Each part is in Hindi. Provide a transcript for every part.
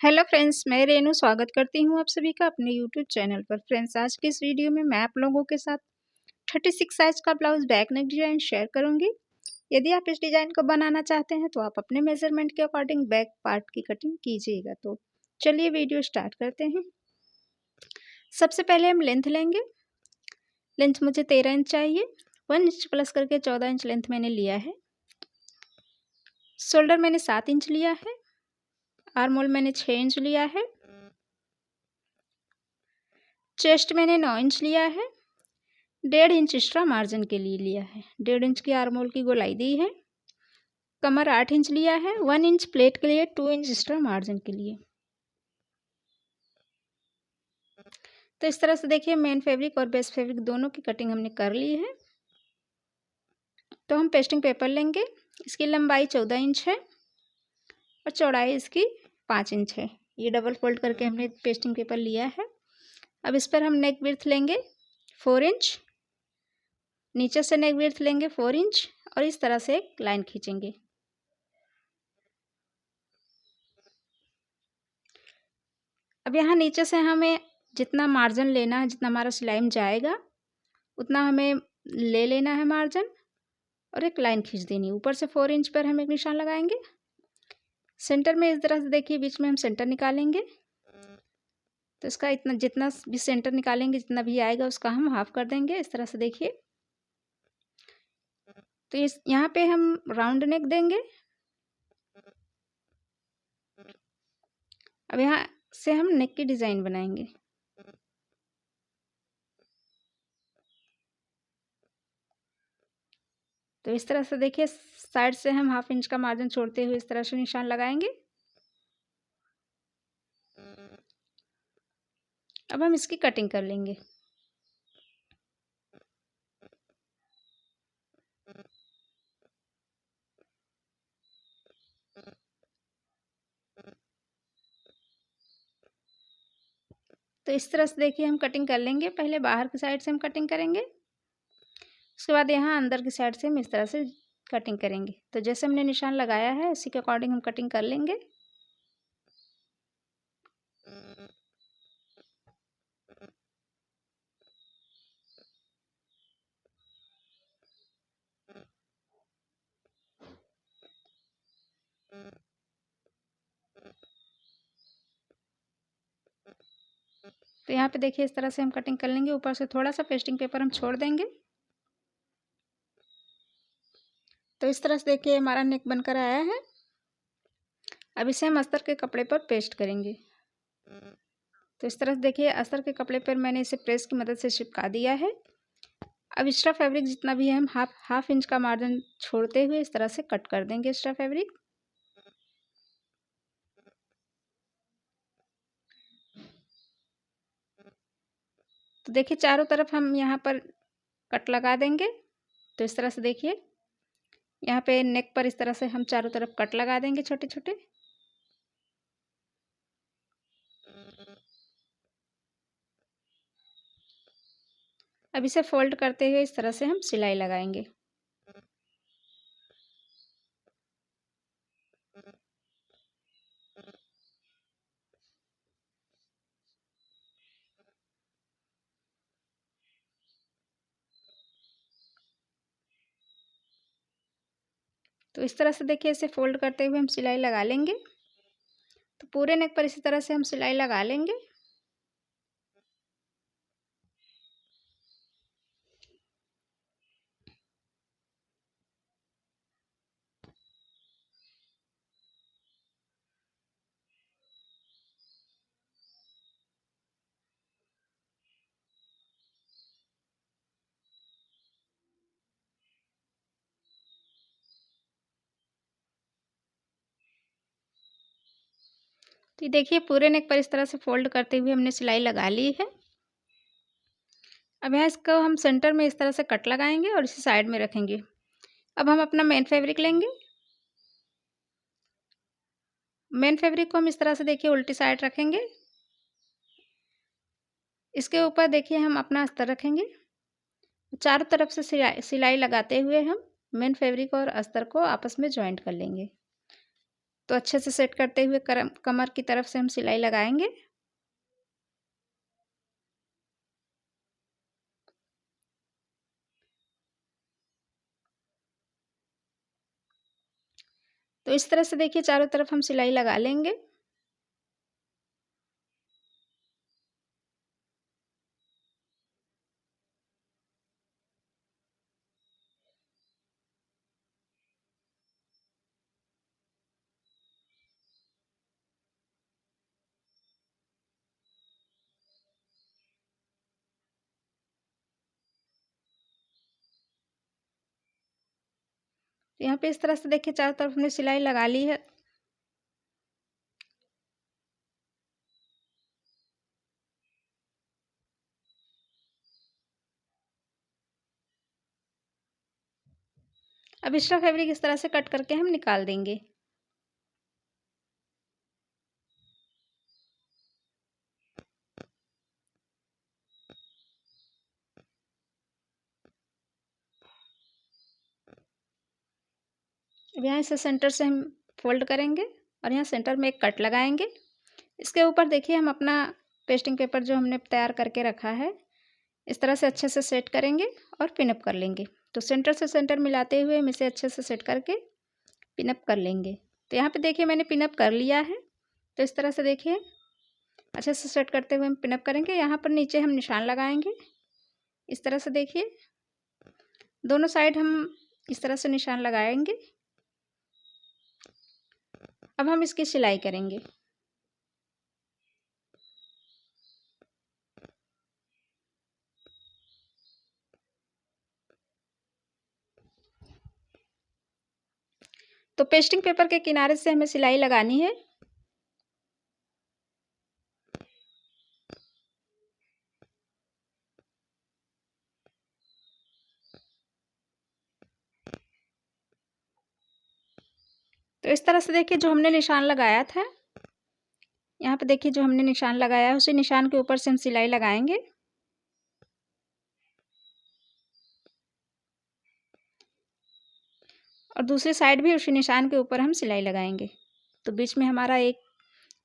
हेलो फ्रेंड्स, मैं रेनू स्वागत करती हूँ आप सभी का अपने यूट्यूब चैनल पर। फ्रेंड्स, आज की इस वीडियो में मैं आप लोगों के साथ 36 साइज का blouse back neck design share करूंगी। यदि आप इस डिजाइन को बनाना चाहते हैं तो आप अपने मेजरमेंट के अकॉर्डिंग बैक पार्ट की कटिंग कीजिएगा। तो चलिए वीडियो स्टार्ट करते हैं। सबसे पहले हम लेंथ लेंगे। लेंथ मुझे 13 इंच चाहिए। 1 इंच प्लस करके 14 इंच लेंथ मैंने लिया है। शोल्डर मैंने 7 इंच लिया है। आर्म होल मैंने 6 इंच लिया है। चेस्ट मैंने 9 इंच लिया है। 1.5 इंच एक्स्ट्रा मार्जिन के लिए लिया है। 1.5 इंच की आर्म होल की गोलाई दी है। कमर 8 इंच लिया है। 1 इंच प्लेट के लिए, 2 इंच एक्स्ट्रा मार्जिन के लिए। तो इस तरह से देखिए, मेन फैब्रिक और बेस फैब्रिक दोनों की कटिंग हमने कर ली है। तो हम पेस्टिंग पेपर लेंगे। इसकी लंबाई 14 इंच है और चौड़ाई इसकी 5 इंच है। ये डबल फोल्ड करके हमने पेस्टिंग पेपर लिया है। अब इस पर हम नेक विड्थ लेंगे 4 इंच। नीचे से नेक विड्थ लेंगे 4 इंच और इस तरह से एक लाइन खींचेंगे। अब यहाँ नीचे से हमें जितना मार्जिन लेना है, जितना हमारा सिलाई में जाएगा उतना हमें ले लेना है मार्जिन और एक लाइन खींच देनी है। ऊपर से 4 इंच पर हम एक निशान लगाएंगे। सेंटर में इस तरह से देखिए, बीच में हम सेंटर निकालेंगे। तो इसका इतना जितना भी सेंटर निकालेंगे, जितना भी आएगा उसका हम हाफ कर देंगे। इस तरह से देखिए। तो इस यहाँ पे हम राउंड नेक देंगे। अब यहाँ से हम नेक की डिज़ाइन बनाएंगे। तो इस तरह से देखिए, साइड से हम 1/2 इंच का मार्जिन छोड़ते हुए इस तरह से निशान लगाएंगे। अब हम इसकी कटिंग कर लेंगे। तो इस तरह से देखिए हम कटिंग कर लेंगे। पहले बाहर की साइड से हम कटिंग करेंगे, उसके बाद यहाँ अंदर की साइड से हम इस तरह से कटिंग करेंगे। तो जैसे हमने निशान लगाया है उसी के अकॉर्डिंग हम कटिंग कर लेंगे। तो यहाँ पे देखिए, इस तरह से हम कटिंग कर लेंगे। ऊपर से थोड़ा सा पेस्टिंग पेपर हम छोड़ देंगे। तो इस तरह से देखिए हमारा नेक बनकर आया है। अब इसे हम अस्तर के कपड़े पर पेस्ट करेंगे। तो इस तरह से देखिए, अस्तर के कपड़े पर मैंने इसे प्रेस की मदद से चिपका दिया है। अब एक्स्ट्रा फैब्रिक जितना भी है हम हाफ इंच का मार्जिन छोड़ते हुए इस तरह से कट कर देंगे एक्स्ट्रा फैब्रिक। तो देखिए, चारों तरफ हम यहाँ पर कट लगा देंगे। तो इस तरह से देखिए, यहाँ पे नेक पर इस तरह से हम चारों तरफ कट लगा देंगे छोटे छोटे। अब इसे फोल्ड करते हुए इस तरह से हम सिलाई लगाएंगे। तो इस तरह से देखिए, इसे फोल्ड करते हुए हम सिलाई लगा लेंगे। तो पूरे नेक पर इसी तरह से हम सिलाई लगा लेंगे। तो ये देखिए, पूरे नेक पर इस तरह से फोल्ड करते हुए हमने सिलाई लगा ली है। अब यहाँ इसको हम सेंटर में इस तरह से कट लगाएंगे और इसे साइड में रखेंगे। अब हम अपना मेन फैब्रिक लेंगे। मेन फैब्रिक को हम इस तरह से देखिए उल्टी साइड रखेंगे। इसके ऊपर देखिए हम अपना अस्तर रखेंगे। चारों तरफ से सिलाई लगाते हुए हम मेन फैब्रिक और अस्तर को आपस में जॉइंट कर लेंगे। तो अच्छे से सेट करते हुए कमर की तरफ से हम सिलाई लगाएंगे। तो इस तरह से देखिए चारों तरफ हम सिलाई लगा लेंगे। तो यहाँ पे इस तरह से देखिए चारों तरफ हमने सिलाई लगा ली है। अब एक्स्ट्रा फैब्रिक इस तरह से कट करके हम निकाल देंगे। अब यहाँ से सेंटर से हम फोल्ड करेंगे और यहाँ सेंटर में एक कट लगाएंगे। इसके ऊपर देखिए हम अपना पेस्टिंग पेपर जो हमने तैयार करके रखा है इस तरह से अच्छे से सेट करेंगे और पिनअप कर लेंगे। तो सेंटर से सेंटर मिलाते हुए हम इसे अच्छे से सेट करके पिनअप कर लेंगे। तो यहाँ पे देखिए मैंने पिनअप कर लिया है। तो इस तरह से देखिए अच्छे से सेट करते हुए हम पिनअप करेंगे। यहाँ पर नीचे हम निशान लगाएंगे। इस तरह से देखिए दोनों साइड हम इस तरह से निशान लगाएंगे। अब हम इसकी सिलाई करेंगे। तो पेस्टिंग पेपर के किनारे से हमें सिलाई लगानी है। तो इस तरह से देखिए जो हमने निशान लगाया था, यहाँ पे देखिए जो हमने निशान लगाया है उसी निशान के ऊपर से हम सिलाई लगाएंगे। और दूसरी साइड भी उसी निशान के ऊपर हम सिलाई लगाएंगे। तो बीच में हमारा एक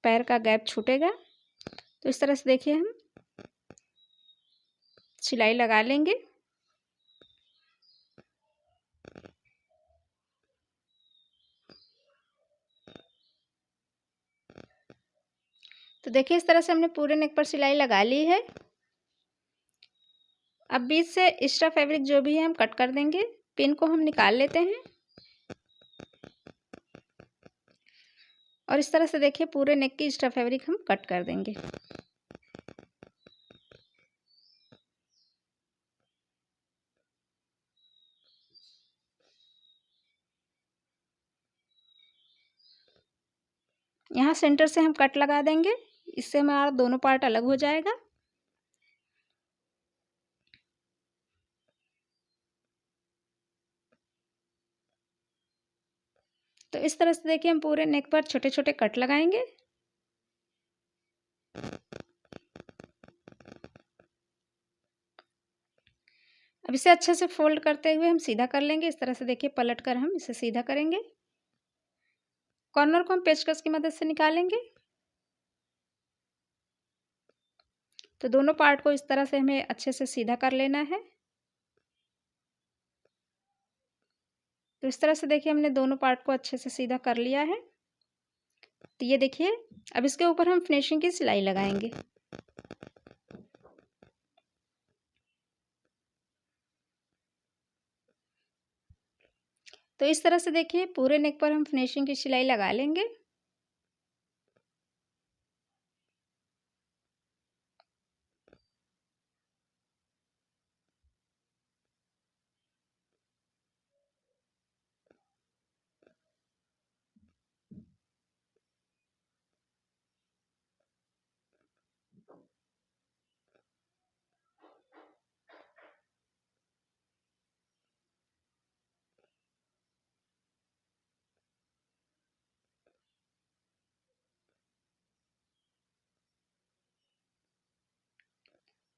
पैर का गैप छूटेगा। तो इस तरह से देखिए हम सिलाई लगा लेंगे। तो देखिए इस तरह से हमने पूरे नेक पर सिलाई लगा ली है। अब बीच से एक्स्ट्रा फैब्रिक जो भी है हम कट कर देंगे। पिन को हम निकाल लेते हैं और इस तरह से देखिए पूरे नेक की एक्स्ट्रा फैब्रिक हम कट कर देंगे। यहाँ सेंटर से हम कट लगा देंगे। इससे हमारा दोनों पार्ट अलग हो जाएगा। तो इस तरह से देखिए हम पूरे नेक पर छोटे छोटे कट लगाएंगे। अब इसे अच्छे से फोल्ड करते हुए हम सीधा कर लेंगे। इस तरह से देखिए पलट कर हम इसे सीधा करेंगे। कॉर्नर को हम पेचकस की मदद से निकालेंगे। तो दोनों पार्ट को इस तरह से हमें अच्छे से सीधा कर लेना है। तो इस तरह से देखिए हमने दोनों पार्ट को अच्छे से सीधा कर लिया है। तो ये देखिए अब इसके ऊपर हम फिनिशिंग की सिलाई लगाएंगे। तो इस तरह से देखिए पूरे नेक पर हम फिनिशिंग की सिलाई लगा लेंगे।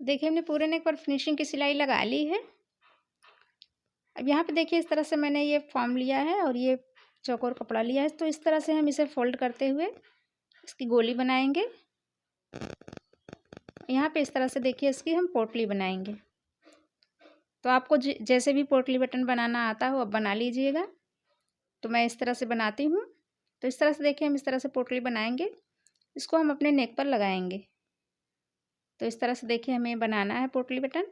देखिए हमने पूरे नेक पर फिनिशिंग की सिलाई लगा ली है। अब यहाँ पे देखिए इस तरह से मैंने ये फॉर्म लिया है और ये चौकोर कपड़ा लिया है। तो इस तरह से हम इसे फोल्ड करते हुए इसकी गोली बनाएंगे। यहाँ पे इस तरह से देखिए इसकी हम पोटली बनाएंगे। तो आपको जैसे भी पोटली बटन बनाना आता हो अब बना लीजिएगा। तो मैं इस तरह से बनाती हूँ। तो इस तरह से देखिए हम इस तरह से पोटली बनाएंगे, इसको हम अपने नेक पर लगाएंगे। तो इस तरह से देखिए हमें बनाना है पोटली बटन।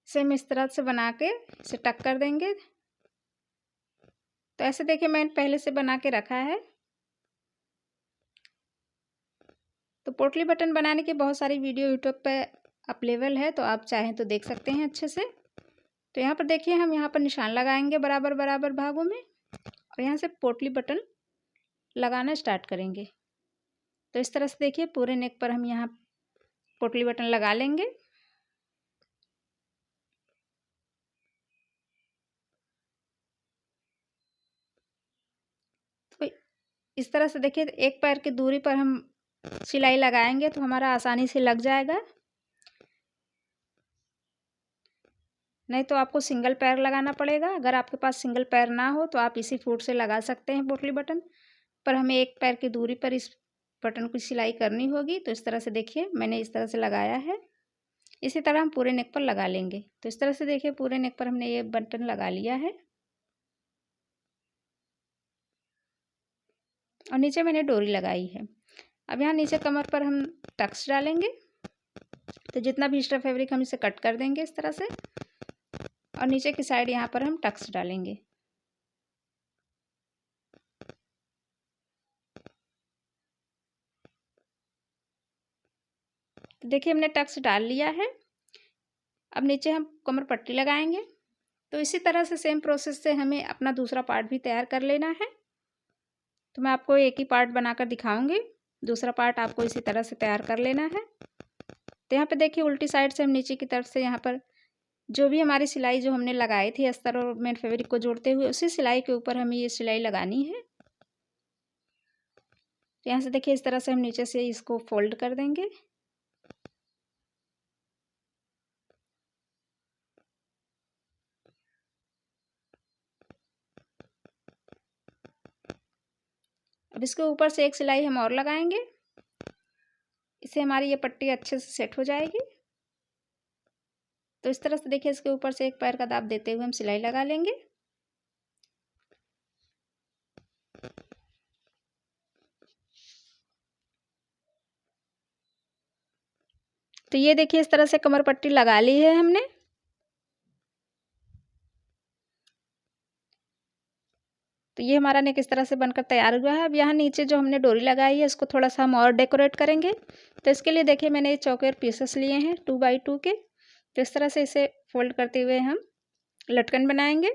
इसे हम इस तरह से बना के इसे टक कर देंगे। तो ऐसे देखिए मैंने पहले से बना के रखा है। तो पोटली बटन बनाने की बहुत सारी वीडियो यूट्यूब पे अवेलेबल है, तो आप चाहें तो देख सकते हैं अच्छे से। तो यहाँ पर देखिए हम यहाँ पर निशान लगाएंगे बराबर बराबर भागों में और यहाँ से पोटली बटन लगाना स्टार्ट करेंगे। तो इस तरह से देखिए पूरे नेक पर हम यहाँ पोटली बटन लगा लेंगे। तो इस तरह से देखिए एक पैर की दूरी पर हम सिलाई लगाएंगे तो हमारा आसानी से लग जाएगा। नहीं तो आपको सिंगल पैर लगाना पड़ेगा। अगर आपके पास सिंगल पैर ना हो तो आप इसी फूट से लगा सकते हैं पोटली बटन, पर हमें एक पैर की दूरी पर इस बटन की सिलाई करनी होगी। तो इस तरह से देखिए मैंने इस तरह से लगाया है। इसी तरह हम पूरे नेक पर लगा लेंगे। तो इस तरह से देखिए पूरे नेक पर हमने ये बटन लगा लिया है और नीचे मैंने डोरी लगाई है। अब यहाँ नीचे कमर पर हम टक्स डालेंगे। तो जितना भी एक्स्ट्रा फैब्रिक हम इसे कट कर देंगे इस तरह से और नीचे की साइड यहाँ पर हम टक्स डालेंगे। तो देखिए हमने टक्स डाल लिया है। अब नीचे हम कमर पट्टी लगाएंगे। तो इसी तरह से सेम प्रोसेस से हमें अपना दूसरा पार्ट भी तैयार कर लेना है। तो मैं आपको एक ही पार्ट बनाकर दिखाऊंगी, दूसरा पार्ट आपको इसी तरह से तैयार कर लेना है। तो यहाँ पे देखिए उल्टी साइड से हम नीचे की तरफ से यहाँ पर जो भी हमारी सिलाई जो हमने लगाई थी अस्तर और मेन फैब्रिक को जोड़ते हुए उसी सिलाई के ऊपर हमें ये सिलाई लगानी है। तो यहाँ से देखिए इस तरह से हम नीचे से इसको फोल्ड कर देंगे। अब इसके ऊपर से एक सिलाई हम और लगाएंगे, इससे हमारी ये पट्टी अच्छे से सेट हो जाएगी। तो इस तरह से देखिए इसके ऊपर से एक पैर का दाब देते हुए हम सिलाई लगा लेंगे। तो ये देखिए इस तरह से कमर पट्टी लगा ली है हमने। तो ये हमारा नेक इस तरह से बनकर तैयार हुआ है। अब यहाँ नीचे जो हमने डोरी लगाई है इसको थोड़ा सा हम और डेकोरेट करेंगे। तो इसके लिए देखिए मैंने ये चौकोर पीसेस लिए हैं 2x2 के। तो इस तरह से इसे फोल्ड करते हुए हम लटकन बनाएंगे।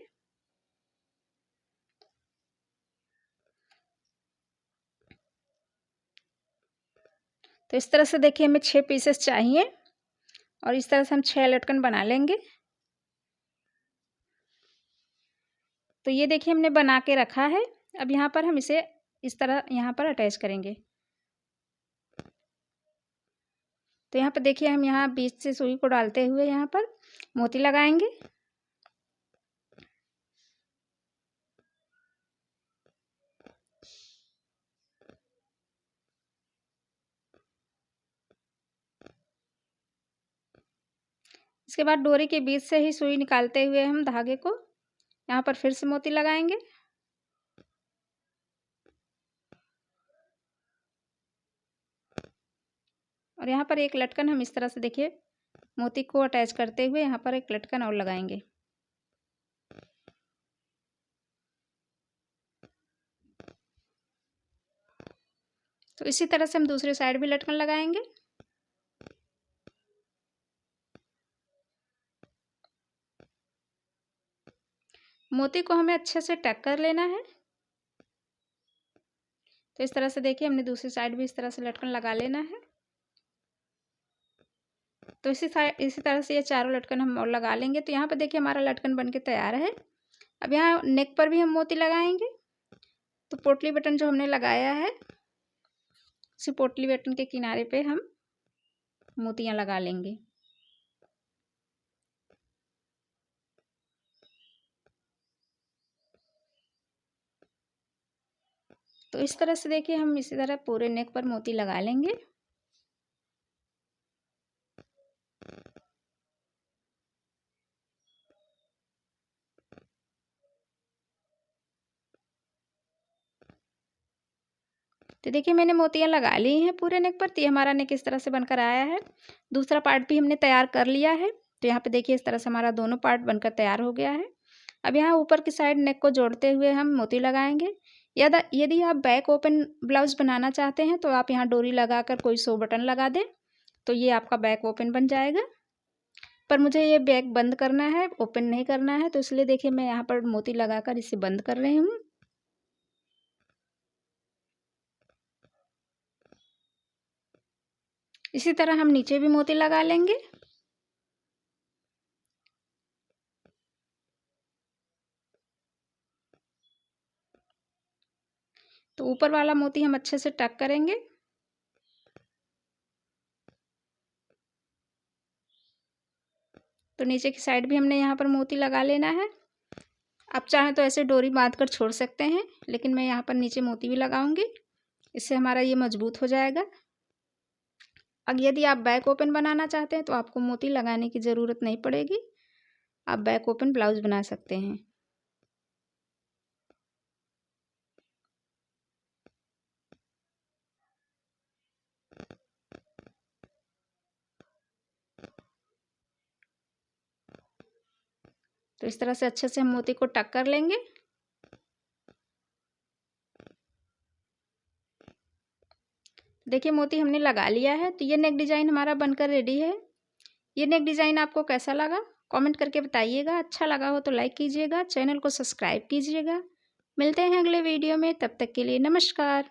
तो इस तरह से देखिए हमें 6 पीसेस चाहिए और इस तरह से हम 6 लटकन बना लेंगे। तो ये देखिए हमने बना के रखा है। अब यहाँ पर हम इसे इस तरह यहाँ पर अटैच करेंगे। तो यहाँ पर देखिए हम यहाँ बीच से सुई को डालते हुए यहाँ पर मोती लगाएंगे। इसके बाद डोरी के बीच से ही सुई निकालते हुए हम धागे को यहाँ पर फिर से मोती लगाएंगे। और यहाँ पर एक लटकन हम इस तरह से देखिए मोती को अटैच करते हुए यहाँ पर एक लटकन और लगाएंगे। तो इसी तरह से हम दूसरी साइड भी लटकन लगाएंगे। मोती को हमें अच्छे से टक कर लेना है। तो इस तरह से देखिए हमने दूसरी साइड भी इस तरह से लटकन लगा लेना है। तो इसी तरह से ये चारों लटकन हम और लगा लेंगे। तो यहाँ पर देखिए हमारा लटकन बनके तैयार है। अब यहाँ नेक पर भी हम मोती लगाएंगे। तो पोटली बटन जो हमने लगाया है उसी पोटली बटन के किनारे पे हम मोतियाँ लगा लेंगे। तो इस तरह से देखिए हम इसी तरह पूरे नेक पर मोती लगा लेंगे। तो देखिए मैंने मोतियाँ लगा ली हैं पूरे नेक पर। तो ये हमारा नेक इस तरह से बनकर आया है। दूसरा पार्ट भी हमने तैयार कर लिया है। तो यहाँ पे देखिए इस तरह से हमारा दोनों पार्ट बनकर तैयार हो गया है। अब यहाँ ऊपर की साइड नेक को जोड़ते हुए हम मोती लगाएंगे। यदि आप बैक ओपन ब्लाउज बनाना चाहते हैं तो आप यहाँ डोरी लगाकर कोई 100 बटन लगा दें, तो ये आपका बैक ओपन बन जाएगा। पर मुझे ये बैक बंद करना है, ओपन नहीं करना है, तो इसलिए देखिए मैं यहाँ पर मोती लगाकर इसे बंद कर रही हूँ। इसी तरह हम नीचे भी मोती लगा लेंगे। तो ऊपर वाला मोती हम अच्छे से टक करेंगे। तो नीचे की साइड भी हमने यहाँ पर मोती लगा लेना है। आप चाहें तो ऐसे डोरी बांध कर छोड़ सकते हैं, लेकिन मैं यहाँ पर नीचे मोती भी लगाऊंगी। इससे हमारा ये मजबूत हो जाएगा। अब यदि आप बैक ओपन बनाना चाहते हैं तो आपको मोती लगाने की ज़रूरत नहीं पड़ेगी। आप बैक ओपन ब्लाउज बना सकते हैं। तो इस तरह से अच्छे से हम मोती को टक कर लेंगे। देखिए मोती हमने लगा लिया है। तो ये नेक डिज़ाइन हमारा बनकर रेडी है। ये नेक डिज़ाइन आपको कैसा लगा कमेंट करके बताइएगा। अच्छा लगा हो तो लाइक कीजिएगा, चैनल को सब्सक्राइब कीजिएगा। मिलते हैं अगले वीडियो में, तब तक के लिए नमस्कार।